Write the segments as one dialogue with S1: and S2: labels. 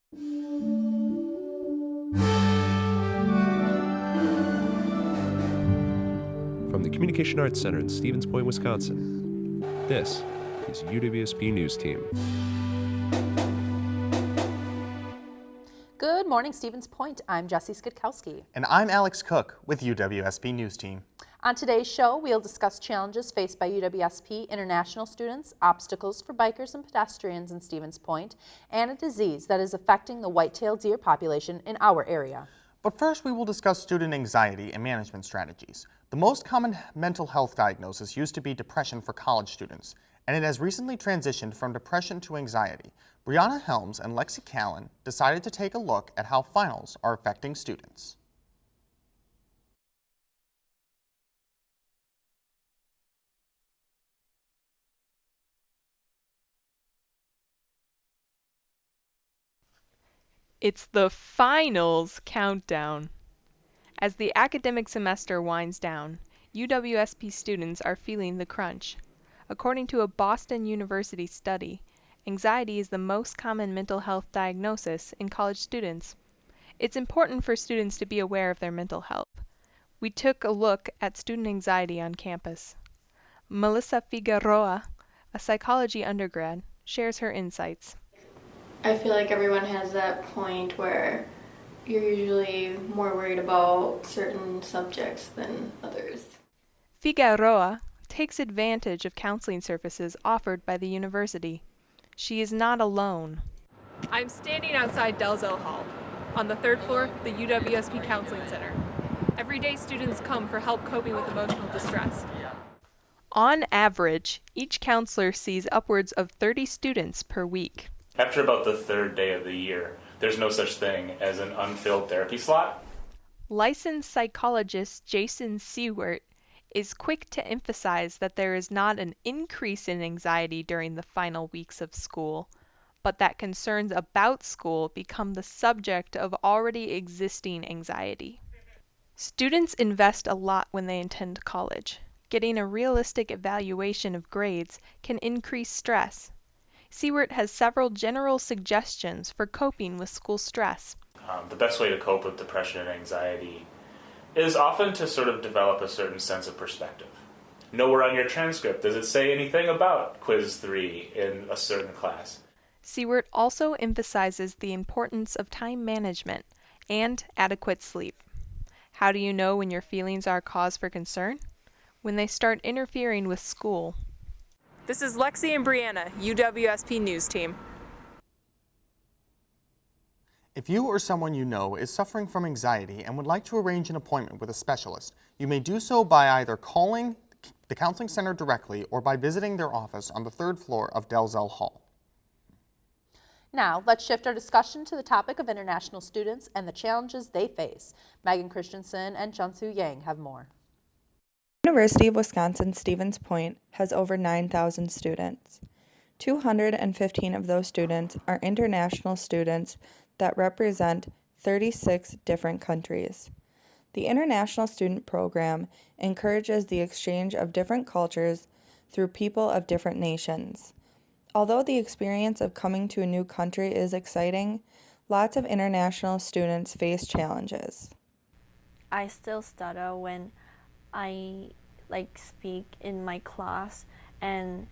S1: From the Communication Arts Center in Stevens Point, Wisconsin, this is UWSP News Team.
S2: Good morning, Stevens Point. I'm Jessie Skitkowski.
S3: And I'm Alex Cook with UWSP News Team.
S2: On today's show, we'll discuss challenges faced by UWSP international students, obstacles for bikers and pedestrians in Stevens Point, and a disease that is affecting the white-tailed deer population in our area.
S3: But first, we will discuss student anxiety and management strategies. The most common mental health diagnosis used to be depression for college students, and it has recently transitioned from depression to anxiety. Brianna Helms and Lexi Callan decided to take a look at how finals are affecting students.
S4: It's the finals countdown. As the academic semester winds down, UWSP students are feeling the crunch. According to a Boston University study, anxiety is the most common mental health diagnosis in college students. It's important for students to be aware of their mental health. We took a look at student anxiety on campus. Melissa Figueroa, a psychology undergrad, shares her insights.
S5: I feel like everyone has that point where you're usually more worried about certain subjects than others.
S4: Figueroa takes advantage of counseling services offered by the university. She is not alone. I'm standing outside Dalzell Hall, on the third floor, the UWSP Counseling Center. Every day students come for help coping with emotional distress. On average, each counselor sees upwards of 30 students per week.
S6: After about the third day of the year, there's no such thing as an unfilled therapy slot.
S4: Licensed psychologist Jason Seward is quick to emphasize that there is not an increase in anxiety during the final weeks of school, but that concerns about school become the subject of already existing anxiety. Students invest a lot when they attend college. Getting a realistic evaluation of grades can increase stress. Seward has several general suggestions for coping with school stress.
S6: The best way to cope with depression and anxiety is often to sort of develop a certain sense of perspective. Nowhere on your transcript does it say anything about quiz 3 in a certain class.
S4: Seward also emphasizes the importance of time management and adequate sleep. How do you know when your feelings are cause for concern? When they start interfering with school. This is Lexi and Brianna, UWSP News Team.
S3: If you or someone you know is suffering from anxiety and would like to arrange an appointment with a specialist, you may do so by either calling the counseling center directly or by visiting their office on the third floor of Dalzell Hall.
S2: Now, let's shift our discussion to the topic of international students and the challenges they face. Megan Christensen and Junsu Yang have more.
S7: University of Wisconsin-Stevens Point has over 9,000 students. 215 of those students are international students that represent 36 different countries. The International Student Program encourages the exchange of different cultures through people of different nations. Although the experience of coming to a new country is exciting, lots of international students face challenges.
S8: I still stutter when I speak in my class, and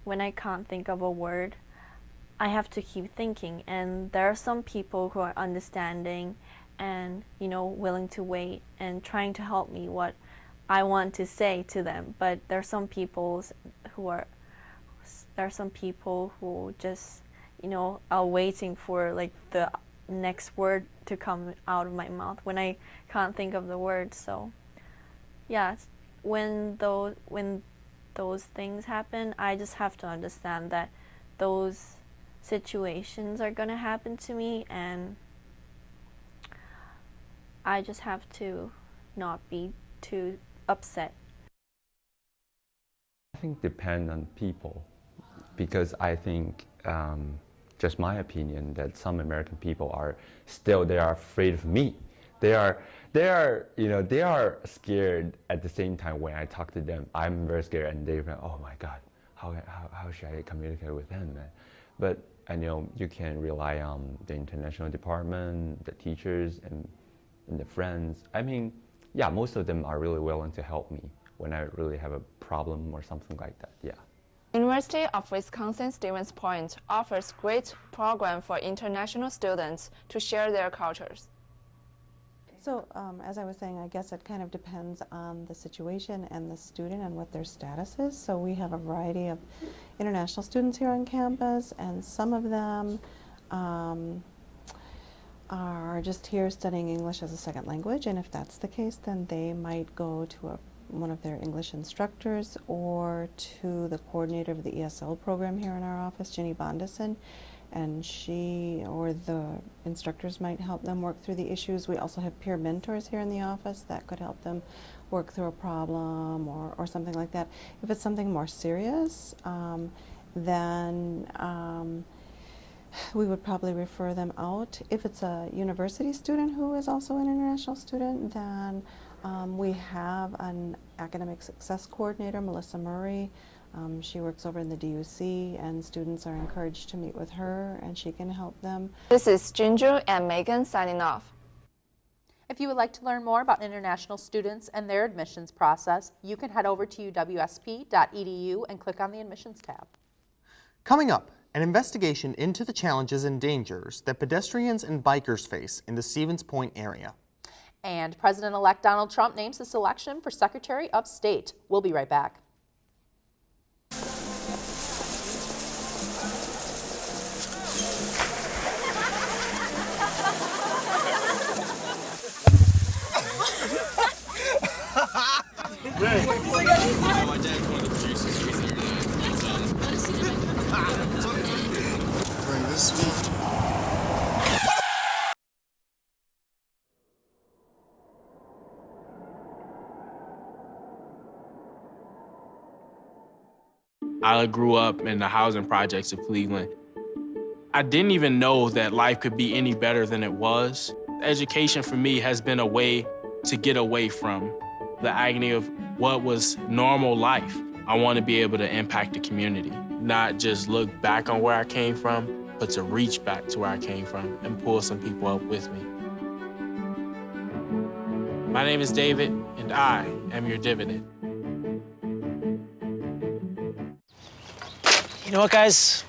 S8: when I can't think of a word, I have to keep thinking. And there are some people who are understanding and willing to wait and trying to help me what I want to say to them. But there are some people who just are waiting for the next word to come out of my mouth when I can't think of the word. So yeah, when those things happen, I just have to understand that those situations are going to happen to me, and I just have to not be too upset.
S9: I think depend on people, because I think, just my opinion, that some American people are afraid of me. They are scared at the same time. When I talk to them, I'm very scared, and they're like, oh my God, how should I communicate with them? But I know you can rely on the international department, the teachers, and the friends. I mean, yeah, most of them are really willing to help me when I really have a problem or something like that, yeah.
S10: University of Wisconsin-Stevens Point offers great program for international students to share their cultures.
S11: So, as I was saying, I guess it kind of depends on the situation and the student and what their status is. So we have a variety of international students here on campus, and some of them are just here studying English as a second language, and if that's the case, then they might go to one of their English instructors or to the coordinator of the ESL program here in our office, Ginny Bondison, and she or the instructors might help them work through the issues. We also have peer mentors here in the office that could help them work through a problem or something like that. If it's something more serious, then we would probably refer them out. If it's a university student who is also an international student, then we have an academic success coordinator, Melissa Murray. She works over in the DUC, and students are encouraged to meet with her, and she can help them.
S10: This is Ginger and Megan signing off.
S2: If you would like to learn more about international students and their admissions process, you can head over to uwsp.edu and click on the admissions tab.
S3: Coming up, an investigation into the challenges and dangers that pedestrians and bikers face in the Stevens Point area.
S2: And President-elect Donald Trump names his selection for Secretary of State. We'll be right back.
S12: Bring this one.
S13: I grew up in the housing projects of Cleveland. I didn't even know that life could be any better than it was. Education for me has been a way to get away from the agony of what was normal life. I want to be able to impact the community, not just look back on where I came from, but to reach back to where I came from and pull some people up with me. My name is David, and I am your dividend.
S14: You know what, guys?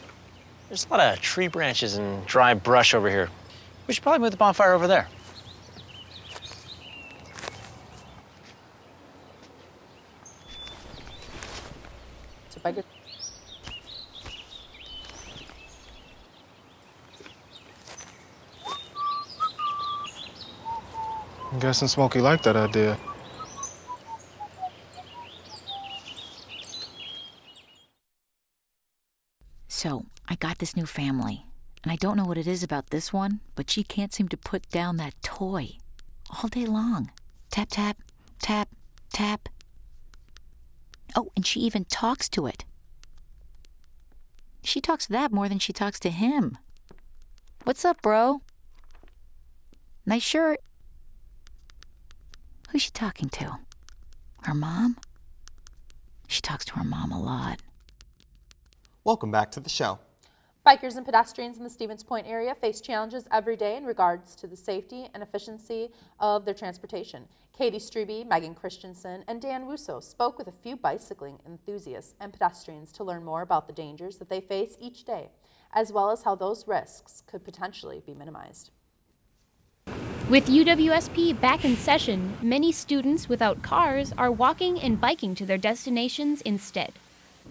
S14: There's a lot of tree branches and dry brush over here. We should probably move the bonfire over there.
S12: I'm guessing Smokey liked that idea.
S15: So, I got this new family, and I don't know what it is about this one, but she can't seem to put down that toy all day long. Tap, tap, tap, tap. Oh, and she even talks to it. She talks to that more than she talks to him. What's up, bro? Nice shirt. Who's she talking to? Her mom? She talks to her mom a lot.
S3: Welcome back to the show.
S2: Bikers and pedestrians in the Stevens Point area face challenges every day in regards to the safety and efficiency of their transportation. Katie Strebe, Megan Christensen, and Dan Russo spoke with a few bicycling enthusiasts and pedestrians to learn more about the dangers that they face each day, as well as how those risks could potentially be minimized.
S16: With UWSP back in session, many students without cars are walking and biking to their destinations instead.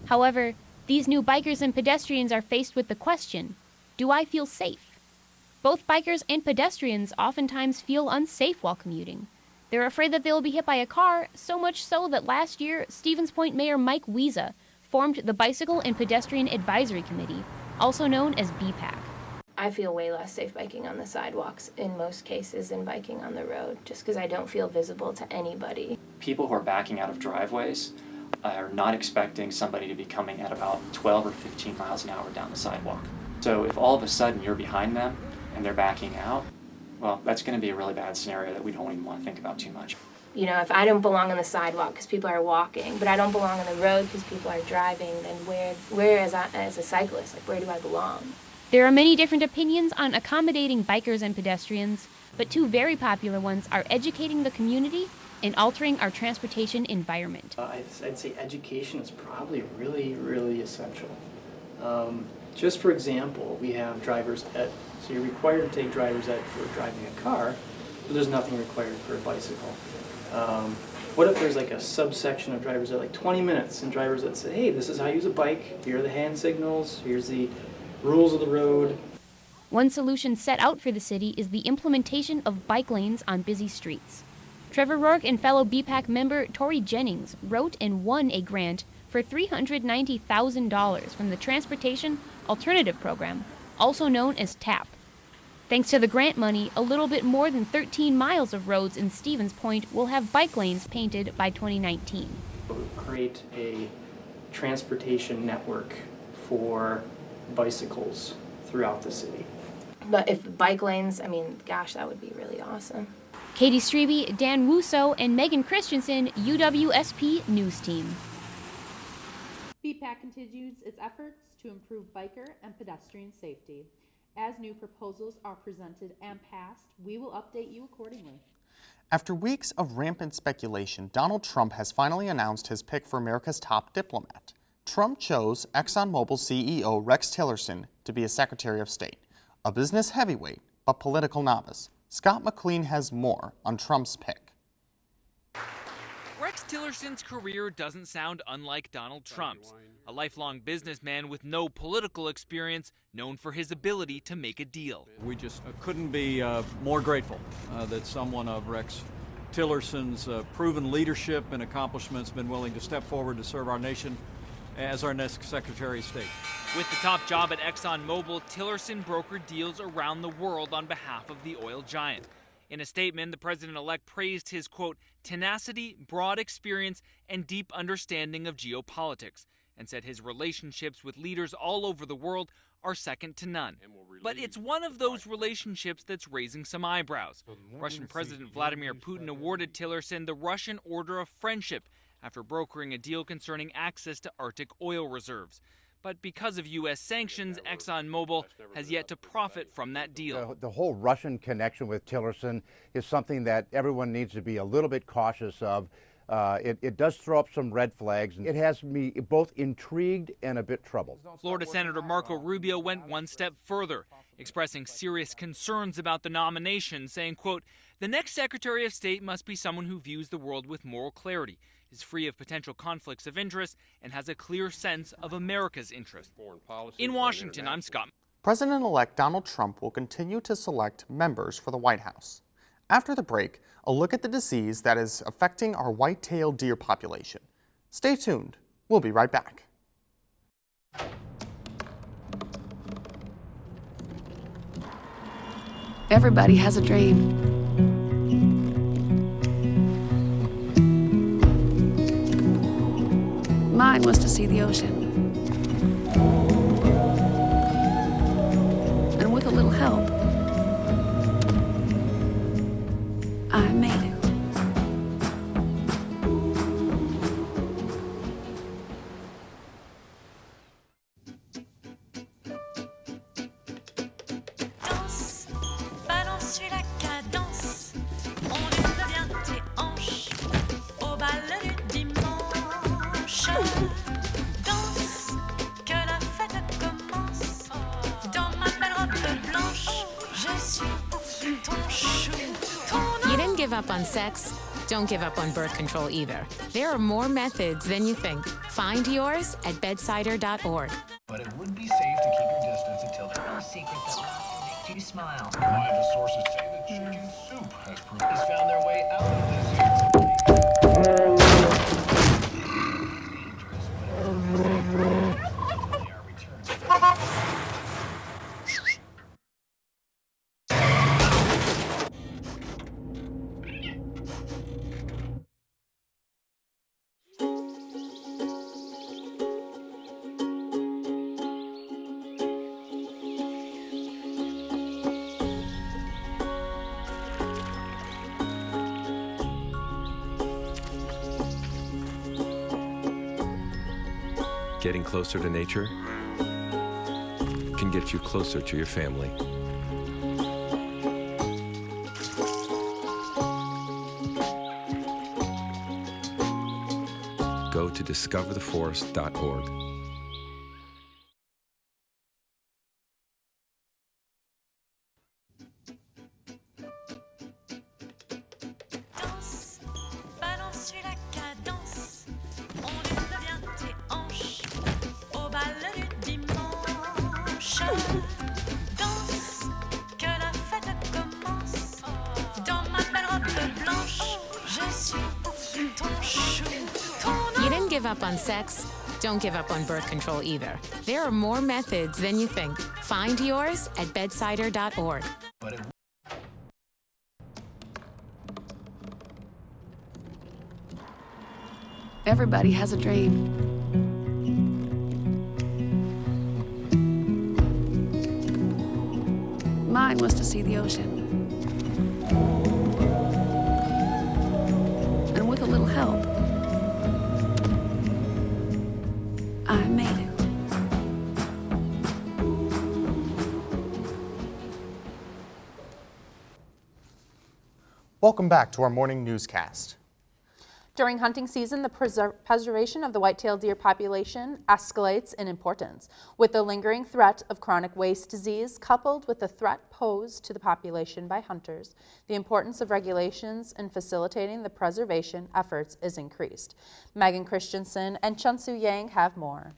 S16: However, these new bikers and pedestrians are faced with the question, do I feel safe? Both bikers and pedestrians oftentimes feel unsafe while commuting. They're afraid that they will be hit by a car, so much so that last year, Stevens Point Mayor Mike Wiesa formed the Bicycle and Pedestrian Advisory Committee, also known as BPAC.
S17: I feel way less safe biking on the sidewalks in most cases than biking on the road, just because I don't feel visible to anybody.
S18: People who are backing out of driveways are not expecting somebody to be coming at about 12 or 15 miles an hour down the sidewalk. So if all of a sudden you're behind them and they're backing out, well, that's going to be a really bad scenario that we don't even want to think about too much.
S17: You know, if I don't belong on the sidewalk because people are walking, but I don't belong on the road because people are driving, then where as a cyclist, like where do I belong?
S16: There are many different opinions on accommodating bikers and pedestrians, but two very popular ones are educating the community and altering our transportation environment.
S19: I'd say education is probably really essential. Just for example, we have driver's ed. So you're required to take driver's ed for driving a car, but there's nothing required for a bicycle. What if there's like a subsection of driver's ed, like 20 minutes, and driver's ed say, hey, this is how you use a bike, here are the hand signals, here's the rules of the road.
S16: One solution set out for the city is the implementation of bike lanes on busy streets. Trevor Rourke and fellow BPAC member Tori Jennings wrote and won a grant for $390,000 from the Transportation Alternative Program, also known as TAP. Thanks to the grant money, a little bit more than 13 miles of roads in Stevens Point will have bike lanes painted by 2019.
S19: We'll create a transportation network for bicycles throughout the city.
S17: But if bike lanes, I mean, gosh, that would be really awesome.
S16: Katie Strebe, Dan Wusso, and Megan Christensen, UWSP News Team.
S2: BPAC continues its efforts to improve biker and pedestrian safety. As new proposals are presented and passed, we will update you accordingly.
S3: After weeks of rampant speculation, Donald Trump has finally announced his pick for America's top diplomat. Trump chose ExxonMobil CEO Rex Tillerson to be his Secretary of State, a business heavyweight but political novice. Scott McLean has more on Trump's pick.
S20: Rex Tillerson's career doesn't sound unlike Donald Trump's, a lifelong businessman with no political experience, known for his ability to make a deal.
S21: We just couldn't be more grateful that someone of Rex Tillerson's proven leadership and accomplishments been willing to step forward to serve our nation as our next Secretary of State.
S20: With the top job at ExxonMobil, Tillerson brokered deals around the world on behalf of the oil giant. In a statement, the president-elect praised his, quote, tenacity, broad experience, and deep understanding of geopolitics, and said his relationships with leaders all over the world are second to none. But it's one of those relationships that's raising some eyebrows. Russian President Vladimir Putin awarded Tillerson the Russian Order of Friendship after brokering a deal concerning access to Arctic oil reserves. But because of U.S. sanctions, ExxonMobil has yet to profit from that deal.
S22: The whole Russian connection with Tillerson is something that everyone needs to be a little bit cautious of. It does throw up some red flags, and it has me both intrigued and a bit troubled.
S20: Florida Senator Marco Rubio went one step further, expressing serious concerns about the nomination, saying, quote, the next Secretary of State must be someone who views the world with moral clarity, is free of potential conflicts of interest, and has a clear sense of America's interest. In Washington, I'm Scott.
S3: President-elect Donald Trump will continue to select members for the White House. After the break, a look at the disease that is affecting our white-tailed deer population. Stay tuned. We'll be right back.
S23: Everybody has a dream. Mine was to see the ocean. And with a little help, I made it.
S24: Danse, balance, suis la cadence. On devient tes hanches au bal du dimanche. Danse, que la fête commence. Dans ma belle robe blanche, je suis ton chou.
S25: You didn't give up on sex. Don't give up on birth control either. There are more methods than you think. Find yours at bedsider.org.
S26: But it would be safe to keep your distance until there's no secret that makes you smile. Reliable sources say that chicken soup has found their way out of this here.
S1: Getting closer to nature?
S4: can get you closer to your family. Go to discovertheforest.org.
S24: Danse, balance, suis la cadence. On lève bien tes hanches au bal du dimanche. Danse, que la fête commence. Dans ma belle robe blanche, je suis ton chou, ton
S25: You didn't give up on sex. Don't give up on birth control either. There are more methods than you think. Find yours at bedsider.org.
S23: Everybody has a dream. Mine was to see the ocean. And with a little help, I made it.
S3: Welcome back to our morning newscast.
S2: During hunting season, the preservation of the white-tailed deer population escalates in importance, with the lingering threat of chronic waste disease coupled with the threat posed to the population by hunters. The importance of regulations in facilitating the preservation efforts is increased. Megan Christensen and Chun-Soo Yang have more.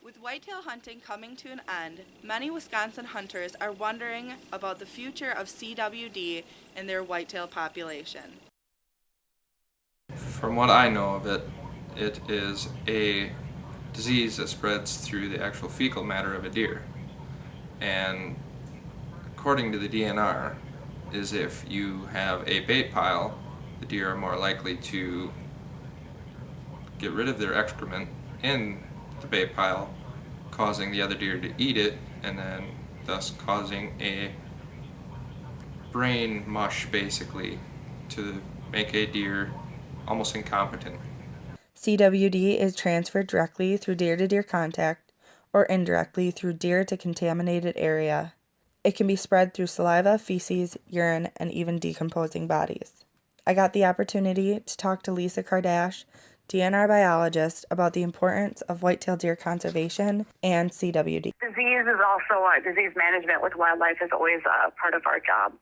S5: With whitetail hunting coming to an end, many Wisconsin hunters are wondering about the future of CWD in their whitetail population.
S6: From what I know of it, it is a disease that spreads through the actual fecal matter of a deer. And according to the DNR, is if you have a bait pile, the deer are more likely to get rid of their excrement in the bait pile, causing the other deer to eat it, and then thus causing a brain mush basically to make a deer almost incompetent.
S7: CWD is transferred directly through deer-to-deer contact or indirectly through deer to contaminated area. It can be spread through saliva, feces, urine, and even decomposing bodies. I got the opportunity to talk to Lisa Kardash, DNR biologist, about the importance of white-tailed deer conservation and CWD.
S8: Disease is also disease management with wildlife is always part of our job.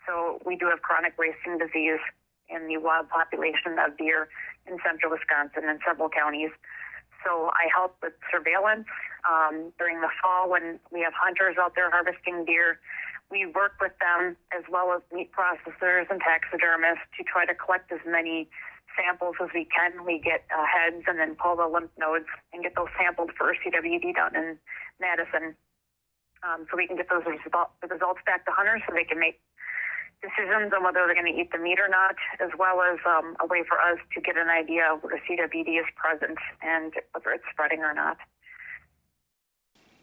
S8: So we do have chronic wasting disease in the wild population of deer in central Wisconsin and several counties. So I help with surveillance during the fall when we have hunters out there harvesting deer. We work with them as well as meat processors and taxidermists to try to collect as many samples as we can. We get heads and then pull the lymph nodes and get those sampled for CWD down in Madison. So we can get those results back to hunters so they can make decisions on whether they're going to eat the meat or not, as well as a way for us to get an idea of where CWD is present and whether it's spreading or not.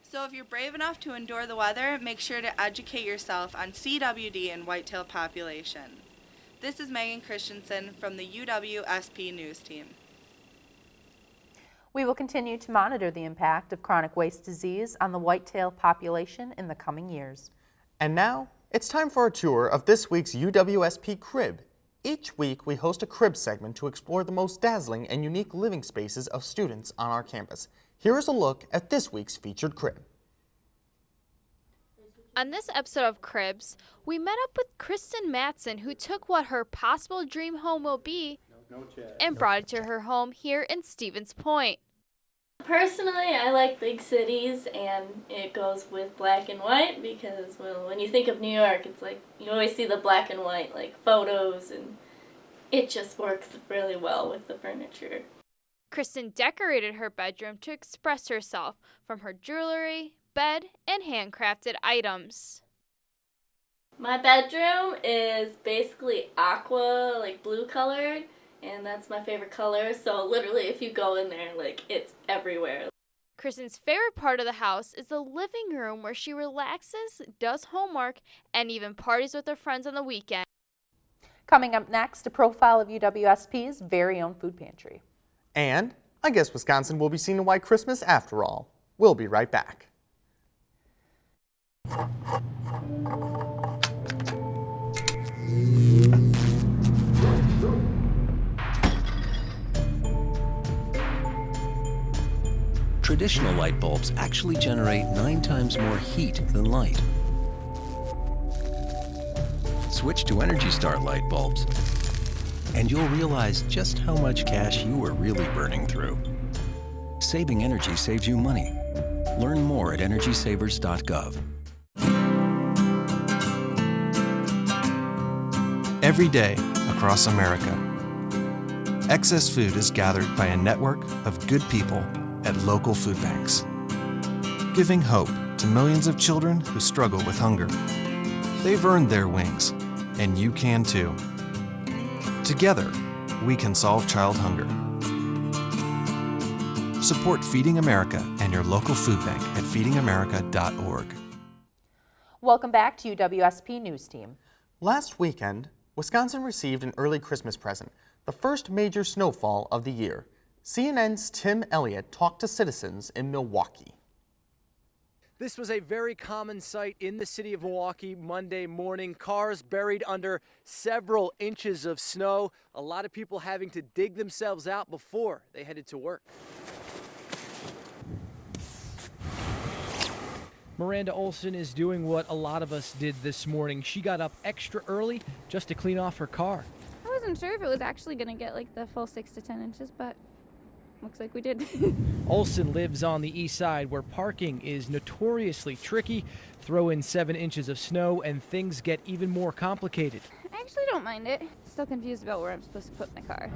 S5: So if you're brave enough to endure the weather, make sure to educate yourself on CWD and whitetail population. This is Megan Christensen from the UWSP News Team.
S2: We will continue to monitor the impact of chronic waste disease on the whitetail population in the coming years.
S3: And now, it's time for a tour of this week's UWSP Crib. Each week, we host a crib segment to explore the most dazzling and unique living spaces of students on our campus. Here is a look at this week's featured crib.
S9: On this episode of Cribs, we met up with Kristen Matson, who took what her possible dream home will be and brought it to her home here in Stevens Point.
S27: Personally, I like big cities, and it goes with black and white because, well, when you think of New York, it's like you always see the black and white, like photos, and it just works really well with the furniture.
S9: Kristen decorated her bedroom to express herself from her jewelry, bed, and handcrafted items.
S27: My bedroom is basically aqua, like blue colored, and that's my favorite color, so literally if you go in there, like, it's everywhere.
S9: Kristen's favorite part of the house is the living room where she relaxes, does homework, and even parties with her friends on the weekend.
S2: Coming up next, a profile of UWSP's very own food pantry.
S3: And I guess Wisconsin will be seeing a white Christmas after all. We'll be right back.
S10: Traditional light bulbs actually generate 9 times more heat than light. Switch to Energy Star light bulbs, and you'll realize just how much cash you are really burning through. Saving energy saves you money. Learn more at EnergySavers.gov.
S11: Every day across America, excess food is gathered by a network of good people at local food banks, giving hope to millions of children who struggle with hunger. They've earned their wings, and you can too. Together, we can solve child hunger. Support Feeding America and your local food bank at feedingamerica.org.
S2: Welcome back to UWSP News Team.
S3: Last weekend, Wisconsin received an early Christmas present, the first major snowfall of the year. CNN's Tim Elliott talked to citizens in Milwaukee.
S12: This was a very common sight in the city of Milwaukee Monday morning. Cars buried under several inches of snow. A lot of people having to dig themselves out before they headed to work. Miranda Olson is doing what a lot of us did this morning. She got up extra early just to clean off her car.
S13: I wasn't sure if it was actually going to get like the full 6 to 10 inches, but looks like we did.
S12: Olson lives on the east side where parking is notoriously tricky. Throw in 7 inches of snow and things get even more complicated.
S13: I actually don't mind it. Still confused about where I'm supposed to put my car.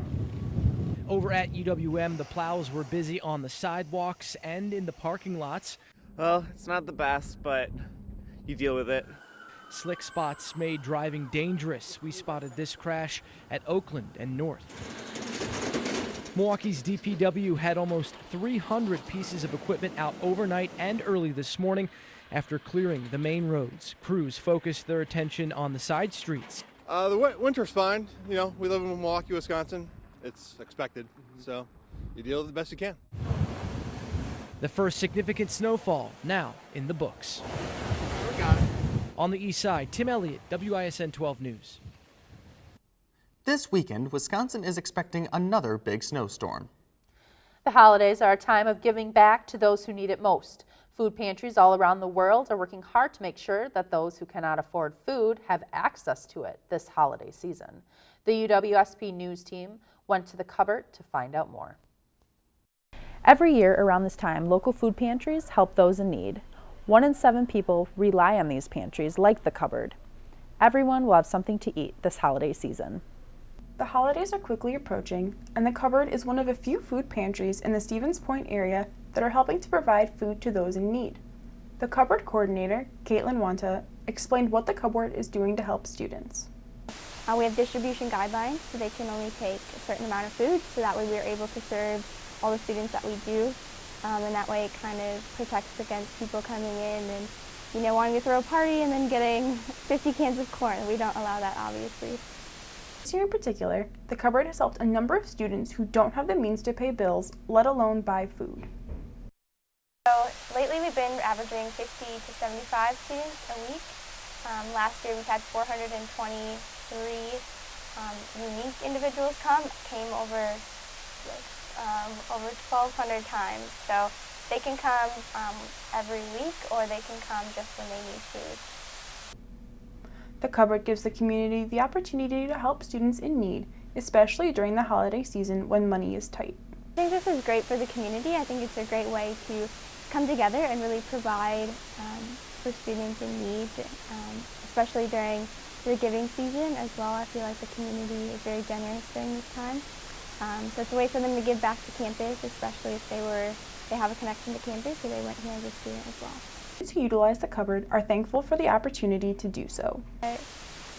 S12: Over at UWM, the plows were busy on the sidewalks and in the parking lots.
S14: Well, it's not the best, but you deal with it.
S12: Slick spots made driving dangerous. We spotted this crash at Oakland and North. Milwaukee's DPW had almost 300 pieces of equipment out overnight and early this morning. After clearing the main roads, crews focused their attention on the side streets.
S15: The winter's fine. You know, we live in Milwaukee, Wisconsin. It's expected, so you deal with it the best you can.
S12: The first significant snowfall now in the books. On the east side, Tim Elliott, WISN 12 News.
S3: This weekend, Wisconsin is expecting another big snowstorm.
S2: The holidays are a time of giving back to those who need it most. Food pantries all around the world are working hard to make sure that those who cannot afford food have access to it this holiday season. The UWSP News Team went to the cupboard to find out more. Every year around this time, local food pantries help those in need. 1 in 7 people rely on these pantries like the cupboard. Everyone will have something to eat this holiday season.
S18: The holidays are quickly approaching, and the cupboard is one of a few food pantries in the Stevens Point area that are helping to provide food to those in need. The cupboard coordinator, Caitlin Wanta, explained what the cupboard is doing to help students.
S28: We have distribution guidelines, so they can only take a certain amount of food, so that way we are able to serve all the students that we do, and that way it kind of protects against people coming in and, you know, wanting to throw a party and then getting 50 cans of corn. We don't allow that, obviously.
S18: This year in particular, the cupboard has helped a number of students who don't have the means to pay bills, let alone buy food.
S28: So lately we've been averaging 50 to 75 students a week. Last year we had 423 unique individuals came over 1,200 times. So they can come every week, or they can come just when they need food.
S18: The cupboard gives the community the opportunity to help students in need, especially during the holiday season when money is tight.
S28: I think this is great for the community. I think it's a great way to come together and really provide for students in need, especially during the giving season as well. I feel like the community is very generous during this time. So it's a way for them to give back to campus, especially if they have a connection to campus, so they went here as a student as well.
S18: Those who utilize the cupboard are thankful for the opportunity to do so.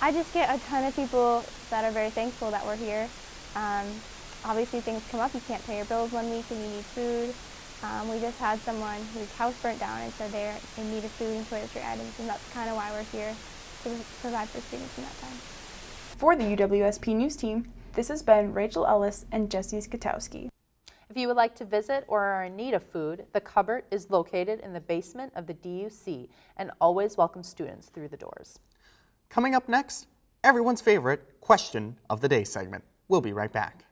S28: I just get a ton of people that are very thankful that we're here. Obviously things come up, you can't pay your bills one week and you need food. We just had someone whose house burnt down, and so they're in need of food and toiletry items, and that's kind of why we're here, to provide for students in that time.
S18: For the UWSP News Team, this has been Rachel Ellis and Jesse Skatowski.
S2: If you would like to visit or are in need of food, the cupboard is located in the basement of the DUC and always welcomes students through the doors.
S3: Coming up next, everyone's favorite Question of the Day segment. We'll be right back.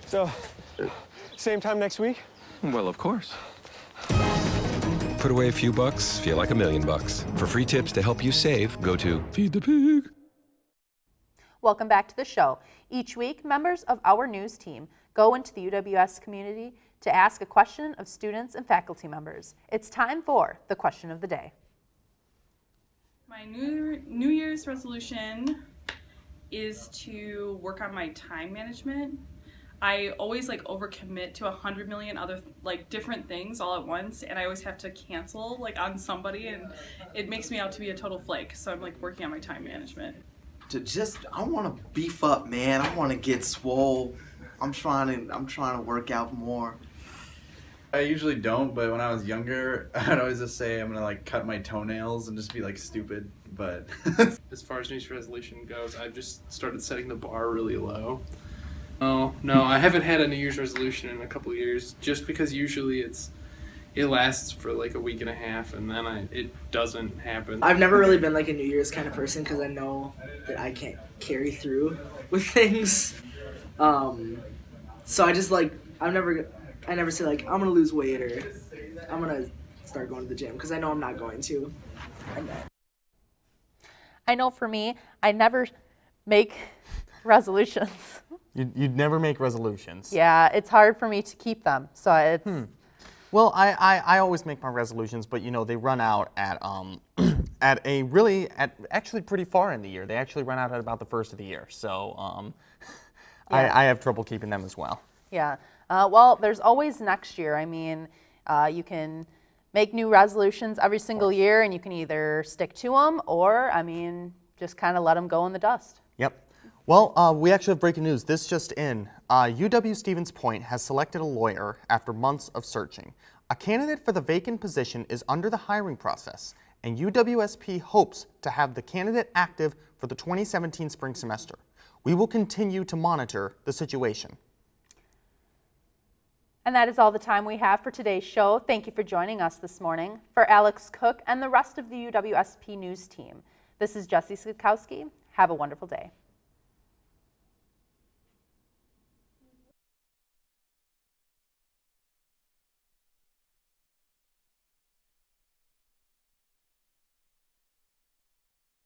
S1: So, same time next week?
S4: Well, of course. Put away a few bucks, feel like $1 million. For free tips to help you save, go to Feed the Pig.
S2: Welcome back to the show. Each week, members of our news team go into the UWS community to ask a question of students and faculty members. It's time for the question of the day.
S16: My New Year's resolution is to work on my time management. I always overcommit to 100 million other different things all at once, and I always have to cancel on somebody, and it makes me out to be a total flake. So I'm working on my time management.
S17: I want to beef up, man. I want to get swole. I'm trying to work out more.
S19: I usually don't, but when I was younger, I'd always just say I'm gonna cut my toenails and just be stupid. But
S20: as far as New Year's resolution goes, I've just started setting the bar really low. Oh no, I haven't had a New Year's resolution in a couple of years, just because usually it lasts for a week and a half, and then it doesn't happen.
S21: I've never really been a New Year's kind of person because I know that I can't carry through with things. So I just I never say I'm gonna lose weight or I'm gonna start going to the gym because I know I'm not going to.
S2: I know for me, I never make resolutions.
S3: You'd never make resolutions.
S2: Yeah, it's hard for me to keep them. So it's.
S3: Well, I always make my resolutions, but they run out at actually pretty far in the year. They actually run out at about the first of the year. So I have trouble keeping them as well.
S2: Yeah. Well, there's always next year. I mean, you can make new resolutions every single year, and you can either stick to them or, just kind of let them go in the dust.
S3: Yep. Well, we actually have breaking news. This just in. UW Stevens Point has selected a lawyer after months of searching. A candidate for the vacant position is under the hiring process, and UWSP hopes to have the candidate active for the 2017 spring semester. We will continue to monitor the situation.
S2: And that is all the time we have for today's show. Thank you for joining us this morning. For Alex Cook and the rest of the UWSP News team, this is Jessie Skidkowski. Have a wonderful day.